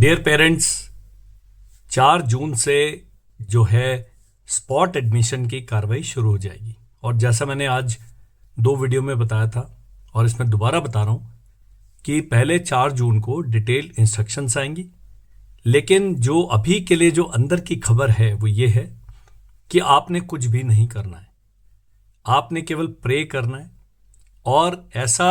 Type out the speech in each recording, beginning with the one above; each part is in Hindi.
डियर पेरेंट्स, 4 जून से जो है स्पॉट एडमिशन की कार्रवाई शुरू हो जाएगी। और जैसा मैंने आज 2 वीडियो में बताया था और इसमें दोबारा बता रहा हूं कि पहले 4 जून को डिटेल इंस्ट्रक्शंस आएंगी, लेकिन जो अभी के लिए जो अंदर की खबर है वो ये है कि आपने कुछ भी नहीं करना है। आपने केवल प्रे करना है और ऐसा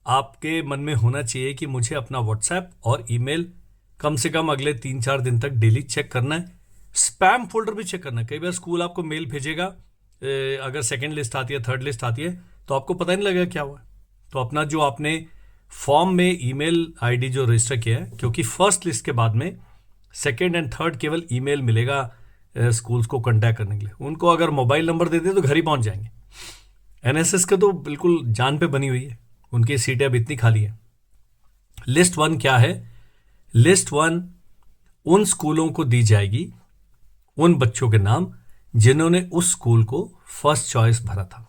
आपके मन में होना चाहिए कि मुझे अपना व्हाट्सएप और ईमेल कम से कम अगले 3-4 दिन तक डेली चेक करना है। स्पैम फोल्डर भी चेक करना है। कई बार स्कूल आपको मेल भेजेगा, अगर सेकंड लिस्ट आती है, थर्ड लिस्ट आती है, तो आपको पता नहीं लगेगा क्या हुआ। तो अपना जो आपने फॉर्म में ईमेल आईडी जो रजिस्टर किया है, क्योंकि फर्स्ट लिस्ट के बाद में सेकंड एंड थर्ड केवल ईमेल मिलेगा स्कूल्स को कांटेक्ट करने के लिए। उनको अगर मोबाइल नंबर दे दे तो घर ही पहुंच जाएंगे। एनएसएस का तो बिल्कुल जान पे बनी हुई है, उनकी सीटें अब इतनी खाली है। लिस्ट 1 क्या है? लिस्ट 1 उन स्कूलों को दी जाएगी, उन बच्चों के नाम जिन्होंने उस स्कूल को फर्स्ट चॉइस भरा था।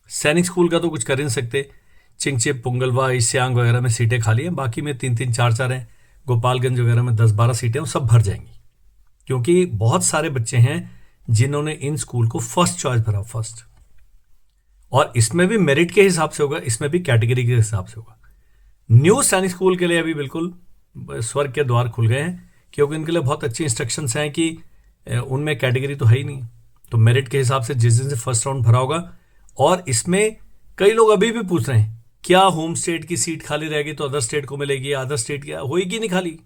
सैनिक स्कूल का तो कुछ कर ही नहीं सकते। चिंगचिप, पुंगलवा, ईस्ट वगैरह में सीटें खाली हैं, बाकी में 3-3, 4-4 हैं। गोपालगंज वगैरह में 10-12 सीटें, वो सब भर जाएंगी, क्योंकि बहुत सारे बच्चे हैं जिन्होंने इन स्कूल को फर्स्ट चॉइस भरा, फर्स्ट। और इसमें भी मेरिट के हिसाब से होगा, इसमें भी कैटेगरी के हिसाब से होगा। न्यू सैनिक स्कूल के लिए अभी बिल्कुल स्वर्ग के द्वार खुल गए हैं, क्योंकि उनके लिए बहुत अच्छी इंस्ट्रक्शंस हैं कि उनमें कैटेगरी तो है ही नहीं। तो मेरिट के हिसाब से जिस दिन से फर्स्ट राउंड भरा होगा। और इसमें कई लोग अभी भी पूछ रहे हैं क्या होम स्टेट की सीट खाली रहेगी तो अदर स्टेट को मिलेगी, अदर स्टेट की होगी नहीं, खाली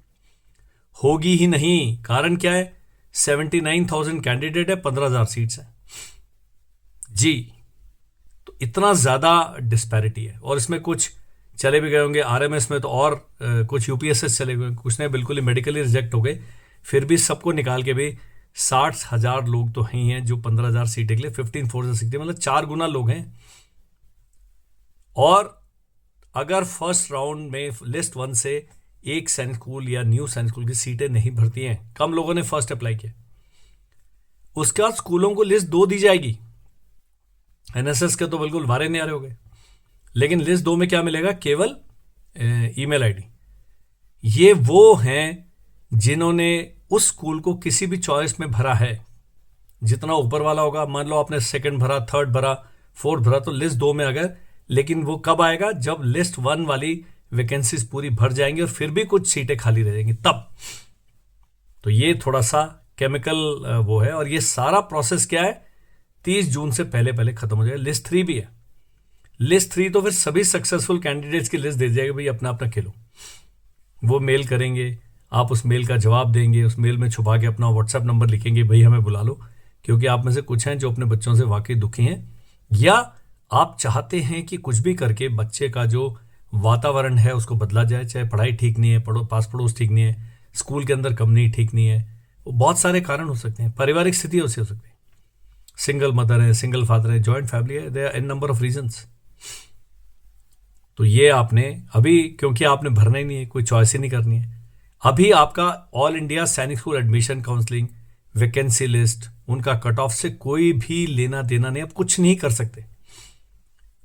होगी ही नहीं। कारण क्या है? 79,000 कैंडिडेट है, 15,000 सीट्स हैं जी। तो इतना ज्यादा डिस्पैरिटी है। और इसमें कुछ चले भी गए होंगे आरएमएस में, तो और कुछ यूपीएसएस चले गए, कुछ ने बिल्कुल ही मेडिकली रिजेक्ट हो गए। फिर भी सबको निकाल के भी 60,000 लोग तो ही हैं जो 15,000 सीटें के लिए 15,460, मतलब 4 गुना लोग हैं। और अगर फर्स्ट राउंड में लिस्ट 1 से एक सैनिक स्कूल या न्यू सैनिक स्कूल की सीटें नहीं भरती हैं, कम लोगों ने फर्स्ट अप्लाई किया, उसके बाद स्कूलों को लिस्ट 2 दी जाएगी। एनएसएस के तो बिल्कुल वारे नहीं आ रहे हो गए। लेकिन लिस्ट 2 में क्या मिलेगा? केवल ईमेल आईडी। ये वो हैं जिन्होंने उस स्कूल को किसी भी चॉइस में भरा है, जितना ऊपर वाला होगा। मान लो आपने सेकंड भरा, थर्ड भरा, फोर्थ भरा, तो लिस्ट 2 में अगर, लेकिन वो कब आएगा? जब लिस्ट 1 वाली वैकेंसीज पूरी भर जाएंगी और फिर भी कुछ सीटें खाली रह जाएंगी, तब। तो ये थोड़ा सा केमिकल वो है। और ये सारा प्रोसेस क्या है? 30 जून से पहले पहले खत्म हो जाएगा। लिस्ट 3 भी है। लिस्ट 3 तो फिर सभी सक्सेसफुल कैंडिडेट्स की लिस्ट दे जाएगा, भाई अपना अपना खेलो। वो मेल करेंगे, आप उस मेल का जवाब देंगे, उस मेल में छुपा के अपना व्हाट्सएप नंबर लिखेंगे, भाई हमें बुला लो। क्योंकि आप में से कुछ हैं जो अपने बच्चों से वाकई दुखी हैं, या आप चाहते हैं कि कुछ भी करके बच्चे का जो वातावरण है उसको बदला जाए। चाहे पढ़ाई ठीक नहीं है, पास पड़ोस ठीक नहीं है, स्कूल के अंदर कम्युनिटी ठीक नहीं है, वो बहुत सारे कारण हो सकते हैं, पारिवारिक स्थिति हो सकती है, सिंगल मदर है, सिंगल फादर है, जॉइंट फैमिली है, there are an number of reasons. तो ये आपने अभी, क्योंकि आपने भरना ही नहीं है, कोई चॉइस ही नहीं करनी है, अभी आपका ऑल इंडिया सैनिक school admission counselling vacancy list, उनका कट ऑफ से कोई भी लेना देना नहीं। आप कुछ नहीं कर सकते।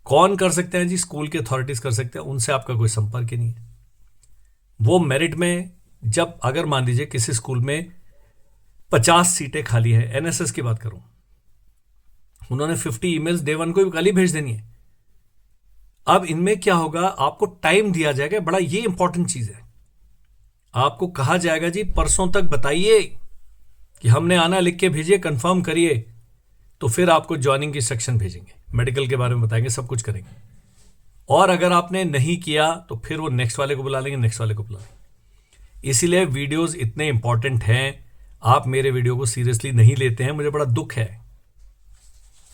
कौन कर सकते हैं जी? स्कूल के अथॉरिटीज कर सकते हैं, उनसे आपका कोई संपर्क ही नहीं है। वो मेरिट में जब, अगर मान लीजिए किसी स्कूल में 50 सीटें खाली है, एनएसएस की बात करूं, उन्होंने 50 ईमेल्स डे 1 को भी कल ही भेज देनी है। अब इनमें क्या होगा? आपको टाइम दिया जाएगा, बड़ा ये इंपॉर्टेंट चीज है। आपको कहा जाएगा जी परसों तक बताइए कि हमने आना, लिख के भेजिए, कंफर्म करिए, तो फिर आपको ज्वाइनिंग की सेक्शन भेजेंगे, मेडिकल के बारे में बताएंगे, सब कुछ करेंगे। और अगर आपने नहीं किया तो फिर वो नेक्स्ट वाले को बुला लेंगे, नेक्स्ट वाले को बुला लेंगे। इसीलिए वीडियोस इतने इंपॉर्टेंट हैं। आप मेरे वीडियो को सीरियसली नहीं लेते हैं, मुझे बड़ा दुख है।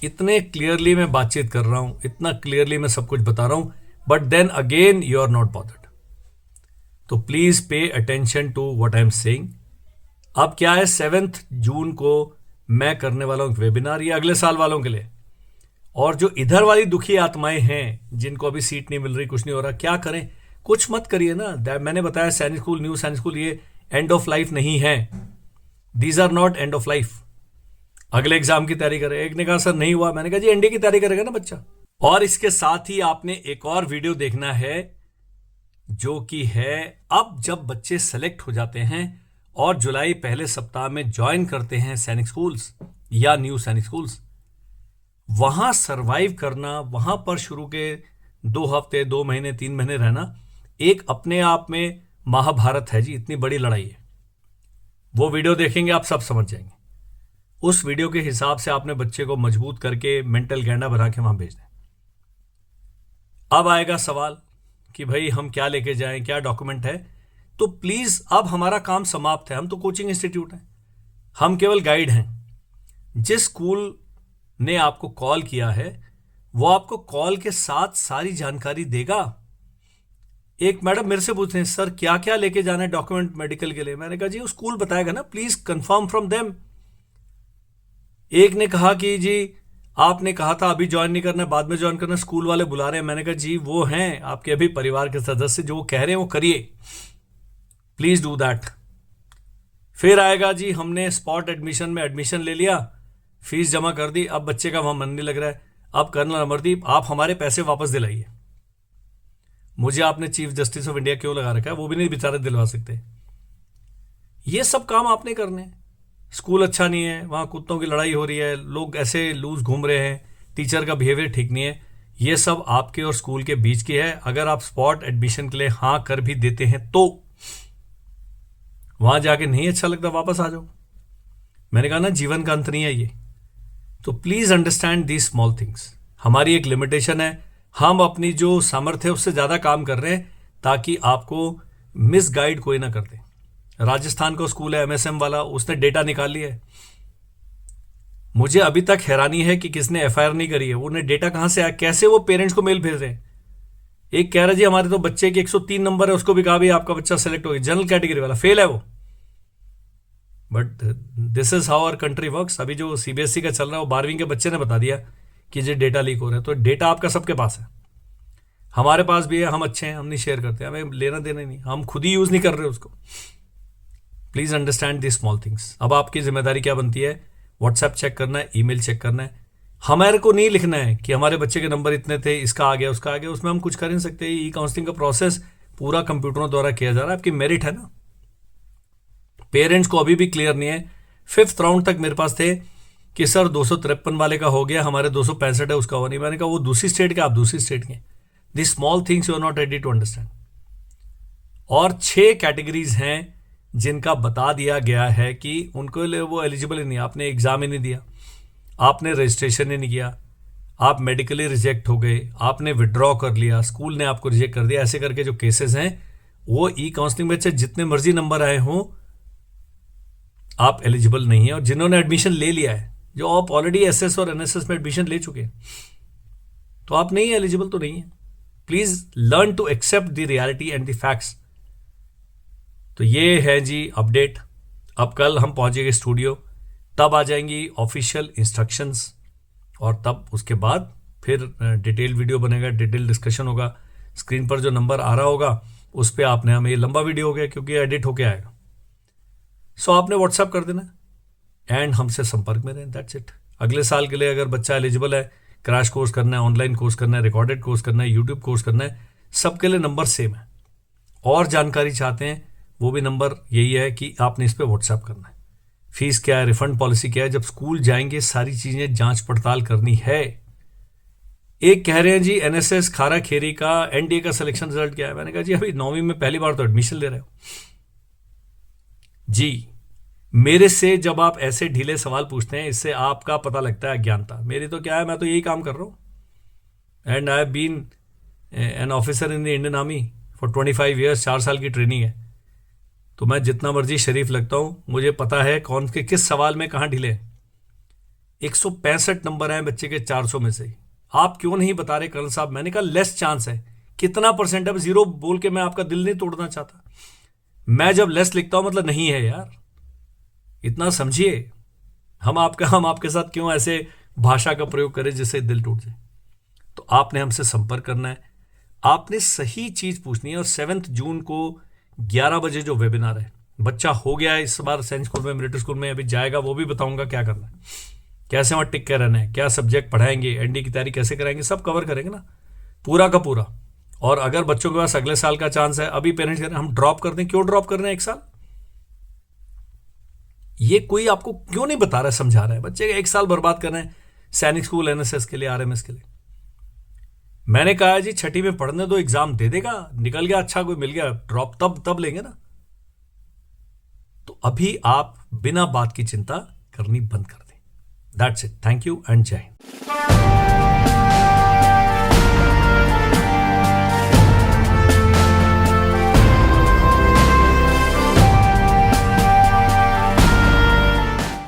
इतने क्लियरली मैं बातचीत कर रहा हूं, इतना क्लियरली मैं सब कुछ बता रहा हूं, but then again you are not bothered. तो please pay attention to what I am saying. अब क्या है, 7 जून को मैं करने वाला हूं वेबिनार, ये अगले साल वालों के लिए। और जो इधर वाली दुखी आत्माएं हैं, जिनको अभी सीट नहीं मिल रही, कुछ नहीं हो रहा, क्या करें? कुछ मत करिए ना। मैंने बताया Sainik school, new Sainik school ये एंड ऑफ लाइफ नहीं है। These are not end of life. अगले एग्जाम की तैयारी करे। एक ने कहा सर नहीं हुआ, मैंने कहा जी एनडीए की तैयारी करेगा ना बच्चा। और इसके साथ ही आपने एक और वीडियो देखना है जो कि है अब जब बच्चे सेलेक्ट हो जाते हैं और जुलाई पहले सप्ताह में ज्वाइन करते हैं सैनिक स्कूल्स या न्यू सैनिक स्कूल्स, वहां सरवाइव करना, वहां पर शुरू के 2 हफ्ते, 2 महीने, 3 महीने रहना एक अपने आप में महाभारत है जी। इतनी बड़ी लड़ाई है। वो वीडियो देखेंगे आप सब समझ जाएंगे। उस वीडियो के हिसाब से आपने बच्चे को मजबूत करके मेंटल गैंडा बना के वहां भेज दें। अब आएगा सवाल कि भाई हम क्या लेके जाएं, क्या डॉक्यूमेंट है। तो प्लीज अब हमारा काम समाप्त है। हम तो कोचिंग इंस्टीट्यूट हैं, हम केवल गाइड हैं। जिस स्कूल ने आपको कॉल किया है वो आपको कॉल के साथ सारी जानकारी देगा। एक मैडम मेरे से पूछते हैं, सर क्या क्या लेके जाना है डॉक्यूमेंट मेडिकल के लिए। मैंने कहा जी वो स्कूल बताएगा ना, प्लीज कंफर्म फ्रॉम देम। एक ने कहा कि जी आपने कहा था अभी ज्वाइन नहीं करना, बाद में ज्वाइन करना, स्कूल वाले बुला रहे हैं। मैंने कहा जी वो हैं आपके अभी परिवार के सदस्य, जो वो कह रहे हैं वो करिए, प्लीज डू दैट। फिर आएगा जी हमने स्पॉट एडमिशन में एडमिशन ले लिया, फीस जमा कर दी, अब बच्चे का वहां मन नहीं लग रहा है। अब कर्नल अमरदीप आप हमारे पैसे वापस दिलाइए। मुझे आपने चीफ जस्टिस ऑफ इंडिया क्यों लगा रखा है, वो भी नहीं बेचारे दिलवा सकते। ये सब काम आपने करने हैं। स्कूल अच्छा नहीं है, वहां कुत्तों की लड़ाई हो रही है, लोग ऐसे लूज घूम रहे हैं, टीचर का बिहेवियर ठीक नहीं है, ये सब आपके और स्कूल के बीच की है। अगर आप स्पॉट एडमिशन के लिए हां कर भी देते हैं तो वहां जाके नहीं अच्छा लगता, वापस आ जाओ। मैंने कहा ना जीवन का अंत नहीं है ये। तो please understand these small things. हमारी एक लिमिटेशन है, हम अपनी जो सामर्थ्य है उससे ज्यादा काम कर रहे हैं ताकि आपको मिसगाइड कोई ना कर दे। राजस्थान का स्कूल है एमएसएम वाला, उसने डेटा निकाल लिया है। मुझे अभी तक हैरानी है कि किसने एफआईआर नहीं करी है। उन्हें डेटा कहां से आया, कैसे वो पेरेंट्स को मेल भेज रहे हैं। एक कह रहा जी हमारे तो बच्चे के 103 नंबर है, उसको भी कहा भी आपका बच्चा सेलेक्ट हो गया, जनरल कैटेगरी वाला, फेल है वो। But this is how our country works. अभी जो सीबीएसई का चल रहा है वो 12वीं के बच्चे ने बता दिया कि ये डेटा लीक हो रहा है। तो डेटा आपका सबके पास है, हमारे पास भी है, हम अच्छे हैं, हम नहीं शेयर करते, हमें लेना देना नहीं, हम खुद ही यूज नहीं कर रहे उसको। Please understand this small things. अब आपकी जिम्मेदारी क्या बनती है, व्हाट्सएप चेक करना है, ईमेल चेक करना है। हमारे को नहीं लिखना है कि हमारे बच्चे के नंबर इतने थे, इसका आ गया, उसका आ गया, उसमें हम कुछ कर नहीं सकते। ई काउंसलिंग का प्रोसेस पूरा कंप्यूटरों द्वारा किया जा रहा है, आपकी मेरिट है ना। पेरेंट्स को अभी भी क्लियर नहीं है। 5th राउंड तक मेरे पास थे कि सर 253 वाले का हो गया, हमारे 265 है, उसका हो नहीं। मैंने कहा वो दूसरी स्टेट के, आप दूसरी स्टेट के। This small things you are not ready to understand. और 6 कैटेगरीज हैं जिनका बता दिया गया है कि उनको लिए वो एलिजिबल ही नहीं। आपने एग्जाम ही नहीं दिया, आपने रजिस्ट्रेशन ही नहीं किया, आप मेडिकली रिजेक्ट हो गए, आपने विड्रॉ कर लिया, स्कूल ने आपको रिजेक्ट कर दिया। ऐसे करके जो केसेस हैं वो ई काउंसलिंग में जितने मर्जी नंबर आए हों आप एलिजिबल नहीं है। और जिन्होंने एडमिशन ले लिया है, जो आप ऑलरेडी एसएस और एनएसएस में एडमिशन ले चुके हैं, तो आप नहीं एलिजिबल तो नहीं है। Please learn to accept the reality and the facts. तो ये है जी अपडेट। अब कल हम पहुंचेंगे स्टूडियो, तब आ जाएंगी ऑफिशियल इंस्ट्रक्शंस, और तब उसके बाद फिर डिटेल वीडियो बनेगा, डिटेल डिस्कशन होगा। स्क्रीन पर जो नंबर आ रहा होगा उस पर आपने, हमें ये लंबा वीडियो हो गया क्योंकि एडिट होके आएगा, सो आपने व्हाट्सएप कर देना एंड हमसे संपर्क में रहें, दैट्स इट। अगले साल के लिए अगर बच्चा एलिजिबल है, क्रैश कोर्स करना है, ऑनलाइन कोर्स करना है, रिकॉर्डेड कोर्स करना है, यूट्यूब कोर्स करना है, सबके लिए नंबर सेम है। और जानकारी चाहते हैं वो भी नंबर यही है कि आपने इस पर व्हाट्सएप करना है। फीस क्या है, रिफंड पॉलिसी क्या है, जब स्कूल जाएंगे सारी चीजें जांच पड़ताल करनी है। एक कह रहे हैं जी एनएसएस खारा खेरी का एनडीए का सिलेक्शन रिजल्ट क्या है। मैंने कहा जी अभी 9वीं में पहली बार तो एडमिशन ले रहे हो जी। मेरे से जब आप ऐसे ढीले सवाल पूछते हैं, इससे आपका पता लगता है अज्ञानता। मेरी तो क्या है, मैं तो यही काम कर रहा हूं। And I have been an officer in the Indian army for 25 years, 4 साल की ट्रेनिंग है। तो मैं जितना मर्जी शरीफ लगता हूं, मुझे पता है कौन के किस सवाल में कहां ढीले। 165 नंबर हैं बच्चे के 400 में से। आप क्यों नहीं बता रहे कर्नल साहब? मैंने कहा लेस चांस है। कितना परसेंट है? 0 बोल के मैं आपका दिल नहीं तोड़ना चाहता। मैं जब लेस लिखता हूं मतलब नहीं है यार, इतना समझिए। हम आपके साथ क्यों ऐसे भाषा का प्रयोग करें जिससे दिल टूट जाए। तो आपने हमसे संपर्क करना है, आपने सही चीज पूछनी है। और 7 जून को 11 बजे जो वेबिनार है, बच्चा हो गया है इस बार सैनिक स्कूल में, मिलिट्री स्कूल में, अभी जाएगा, वो भी बताऊंगा क्या करना है, कैसे वहां टिक के रहना है, क्या सब्जेक्ट पढ़ाएंगे, एनडी की तैयारी कैसे कराएंगे, सब कवर करेंगे ना पूरा का पूरा। और अगर बच्चों के पास अगले साल का चांस है, अभी पेरेंट्स कह रहे हैं हम ड्रॉप कर दें, क्यों ड्रॉप कर रहे हैं 1 साल? ये कोई आपको क्यों नहीं बता रहा है, समझा रहा है? बच्चे 1 साल बर्बाद कर रहे हैं सैनिक स्कूल, एनएसएस के लिए, आरएमएस के लिए। मैंने कहा जी 6ठी में पढ़ने दो, एग्जाम दे देगा, निकल गया अच्छा कोई मिल गया, ड्रॉप तब लेंगे ना। तो अभी आप बिना बात की चिंता करनी बंद कर दें। That's it. Thank you and जय हिंद।